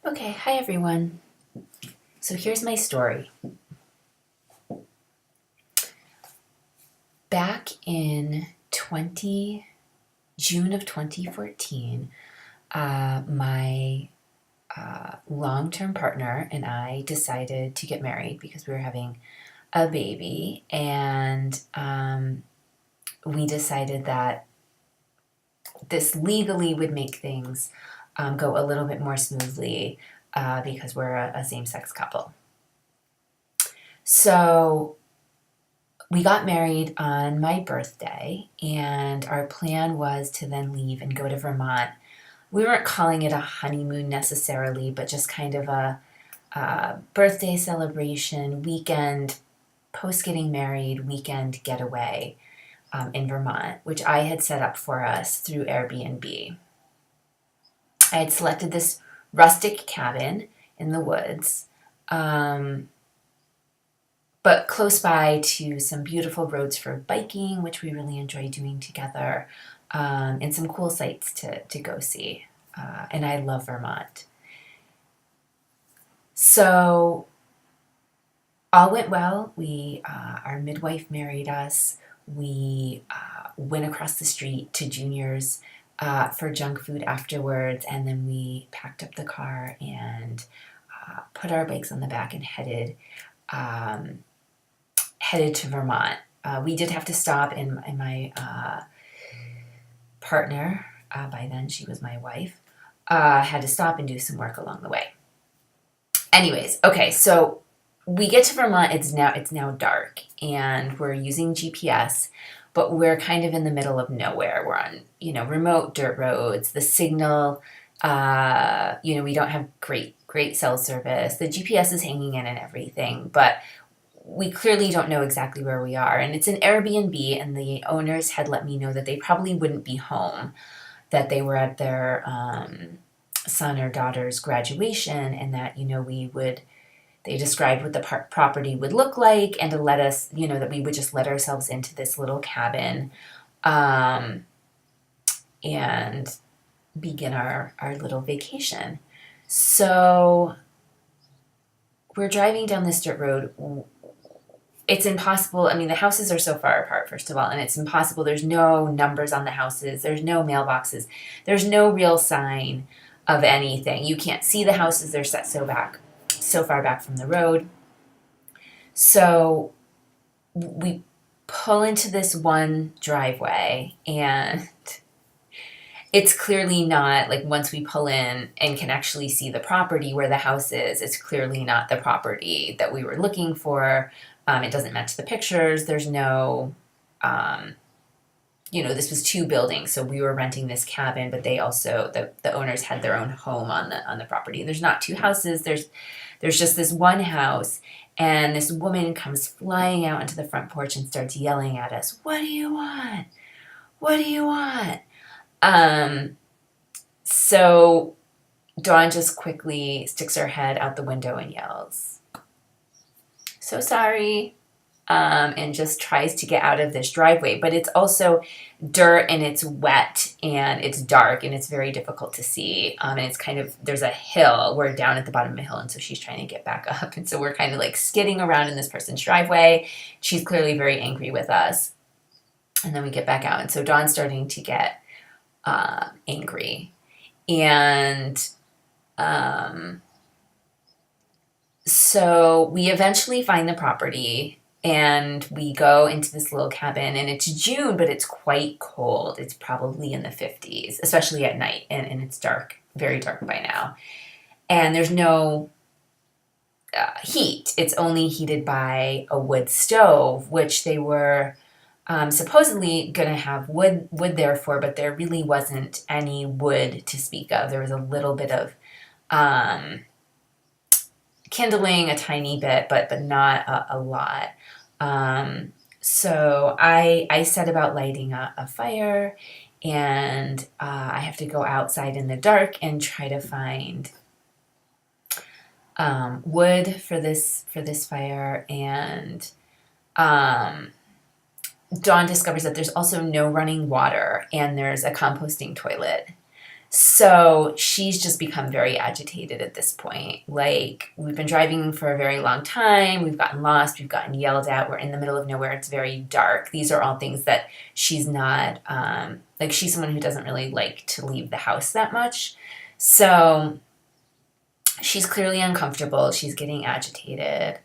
Okay, hi everyone. So here's my story. Back in 20 June of 2014, my long-term partner and I decided to get married because we were having a baby, and we decided that this legally would make things go a little bit more smoothly because we're a same-sex couple. So we got married on my birthday, and our plan was to then leave and go to Vermont. We weren't calling it a honeymoon necessarily, but just kind of a birthday celebration weekend, post getting married weekend getaway in Vermont, which I had set up for us through Airbnb. I had selected this rustic cabin in the woods. But close by to some beautiful roads for biking, which we really enjoy doing together, and some cool sights to go see. And I love Vermont. So all went well. Our midwife married us. We went across the street to Junior's for junk food afterwards, and then we packed up the car and put our bikes on the back and headed to Vermont. We did have to stop, and my partner, by then she was my wife, had to stop and do some work along the way. Anyways, okay, so we get to Vermont. It's now dark, and we're using GPS, but we're kind of in the middle of nowhere. We're on remote dirt roads. The signal, we don't have great cell service. The GPS is hanging in and everything, but we clearly don't know exactly where we are. And it's an Airbnb, and the owners had let me know that they probably wouldn't be home, that they were at their son or daughter's graduation, and that, they described what the property would look like, and to let us, that we would just let ourselves into this little cabin and begin our little vacation. So we're driving down this dirt road. It's impossible. I mean, the houses are so far apart, first of all, and it's impossible. There's no numbers on the houses. There's no mailboxes. There's no real sign of anything. You can't see the houses. They're set so far back from the road. So we pull into this one driveway, and it's clearly not, like, once we pull in and can actually see the property where the house is, it's clearly not the property that we were looking for. It doesn't match the pictures. There's no, this was two buildings, so we were renting this cabin, but they also, the owners had their own home on the property. There's not two houses. There's just this one house, and this woman comes flying out into the front porch and starts yelling at us, "What do you want? What do you want?" So Dawn just quickly sticks her head out the window and yells, "So sorry," and just tries to get out of this driveway. But it's also dirt, and it's wet, and it's dark, and it's very difficult to see. And it's kind of, there's a hill. We're down at the bottom of a hill, and so she's trying to get back up. And so we're kind of like skidding around in this person's driveway. She's clearly very angry with us. And then we get back out. And so Dawn's starting to get angry. And so we eventually find the property, and we go into this little cabin, and it's June, but it's quite cold. It's probably in the 50s, especially at night, and it's dark, very dark by now. And there's no heat. It's only heated by a wood stove, which they were supposedly going to have wood there for, but there really wasn't any wood to speak of. There was a little bit of kindling, a tiny bit, but not a lot. So I set about lighting a fire, and I have to go outside in the dark and try to find wood for this fire. And Dawn discovers that there's also no running water, and there's a composting toilet. So she's just become very agitated at this point. Like, we've been driving for a very long time. We've gotten lost. We've gotten yelled at. We're in the middle of nowhere. It's very dark. These are all things that she's not, like, she's someone who doesn't really like to leave the house that much. So she's clearly uncomfortable. She's getting agitated.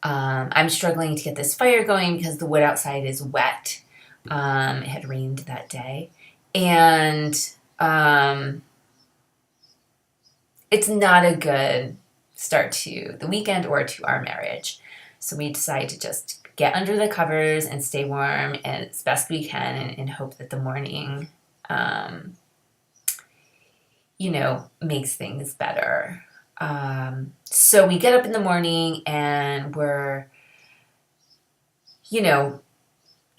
I'm struggling to get this fire going because the wood outside is wet. It had rained that day. And it's not a good start to the weekend or to our marriage. So we decide to just get under the covers and stay warm as best we can and hope that the morning, makes things better. So we get up in the morning and we're,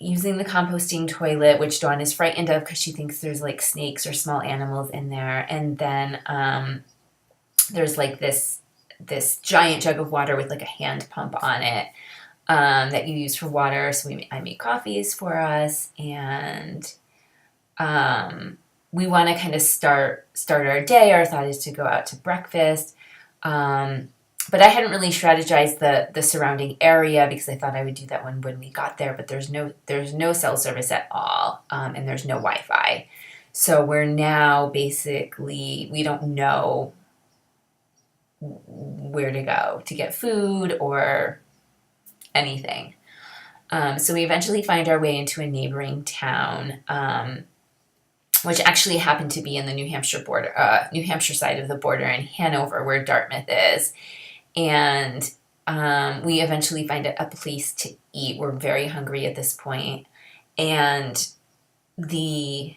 using the composting toilet, which Dawn is frightened of because she thinks there's like snakes or small animals in there. And then there's like this giant jug of water with like a hand pump on it that you use for water. So I make coffees for us, and we want to kind of start our day. Our thought is to go out to breakfast. But I hadn't really strategized the surrounding area because I thought I would do that when we got there. But there's no cell service at all, and there's no Wi-Fi. So we're now basically, we don't know where to go to get food or anything. So we eventually find our way into a neighboring town, which actually happened to be in the New Hampshire side of the border in Hanover, where Dartmouth is. And we eventually find a place to eat. We're very hungry at this point. And the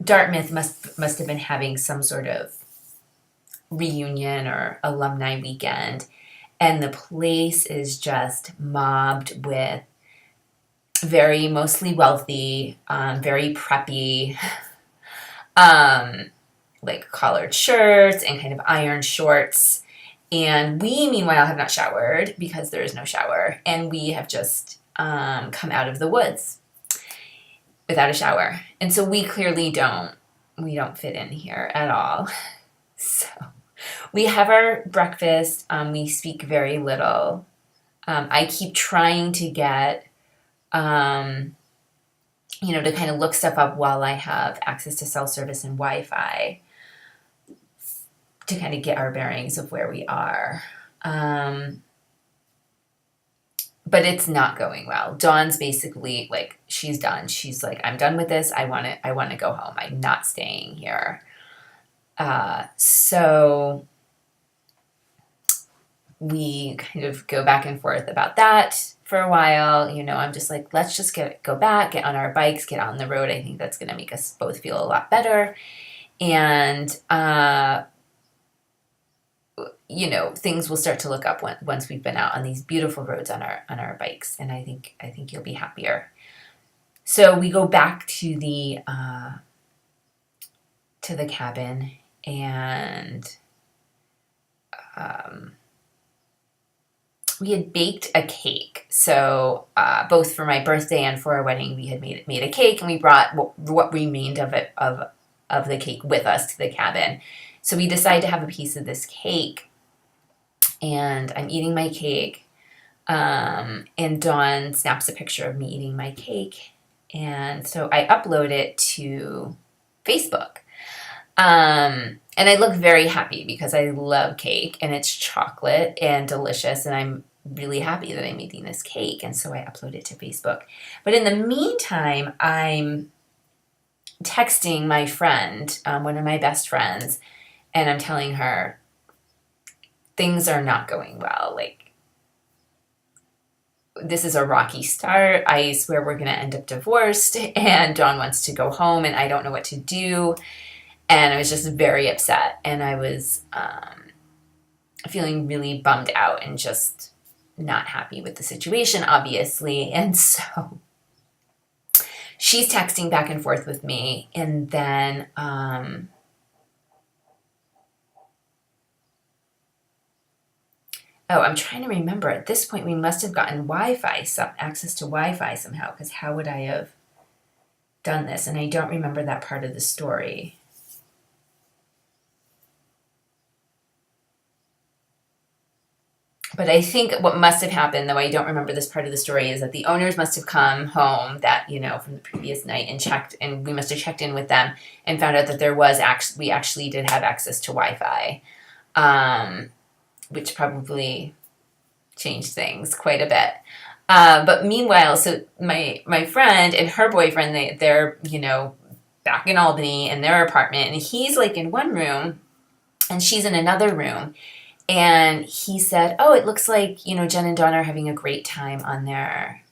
Dartmouth must have been having some sort of reunion or alumni weekend. And the place is just mobbed with very mostly wealthy, very preppy, like collared shirts and kind of iron shorts. And we, meanwhile, have not showered because there is no shower. And we have just come out of the woods without a shower. And so we clearly don't fit in here at all. So we have our breakfast. We speak very little. I keep trying to get, to kind of look stuff up while I have access to cell service and Wi-Fi, to kind of get our bearings of where we are. But it's not going well. Dawn's basically like, she's done. She's like, I'm done with this. I want to go home. I'm not staying here. So we kind of go back and forth about that for a while. I'm just like, let's just go back, get on our bikes, get on the road. I think that's going to make us both feel a lot better. And, things will start to look up once we've been out on these beautiful roads on our bikes. And I think you'll be happier. So we go back to the cabin, and we had baked a cake. So both for my birthday and for our wedding, we had made a cake, and we brought what remained of it of the cake with us to the cabin. So we decided to have a piece of this cake, and I'm eating my cake, and Dawn snaps a picture of me eating my cake, and so I upload it to Facebook. And I look very happy because I love cake, and it's chocolate and delicious, and I'm really happy that I'm eating this cake, and so I upload it to Facebook. But in the meantime, I'm texting my friend, one of my best friends, and I'm telling her, things are not going well. Like, this is a rocky start. I swear we're going to end up divorced, and Dawn wants to go home, and I don't know what to do. And I was just very upset, and I was feeling really bummed out and just not happy with the situation, obviously. And so she's texting back and forth with me, and then I'm trying to remember. At this point, we must have gotten Wi-Fi, access to Wi-Fi somehow, because how would I have done this? And I don't remember that part of the story. But I think what must have happened, though I don't remember this part of the story, is that the owners must have come home that, from the previous night and checked, and we must have checked in with them and found out that we actually did have access to Wi-Fi, which probably changed things quite a bit. But meanwhile, so my friend and her boyfriend, they're back in Albany in their apartment, and he's like in one room and she's in another room. And he said, "Oh, it looks like Jen and Dawn are having a great time on their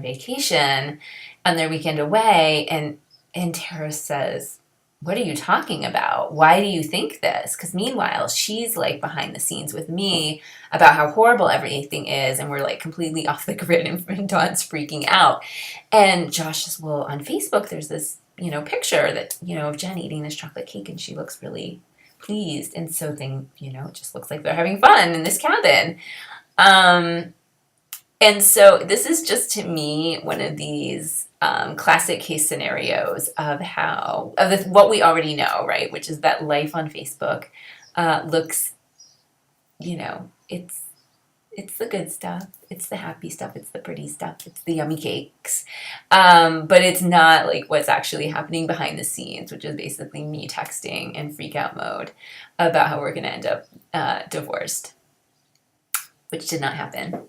vacation, on their weekend away." And Tara says, "What are you talking about? Why do you think this?" Because meanwhile, she's like behind the scenes with me about how horrible everything is, and we're like completely off the grid, and Dawn's freaking out. And Josh says, "Well, on Facebook, there's this picture that of Jen eating this chocolate cake, and she looks really pleased, and so it just looks like they're having fun in this cabin." And so this is just, to me, one of these classic case scenarios of what we already know, right? Which is that life on Facebook looks, it's the good stuff, it's the happy stuff, it's the pretty stuff, it's the yummy cakes, but it's not like what's actually happening behind the scenes, which is basically me texting in freak out mode about how we're going to end up divorced, which did not happen.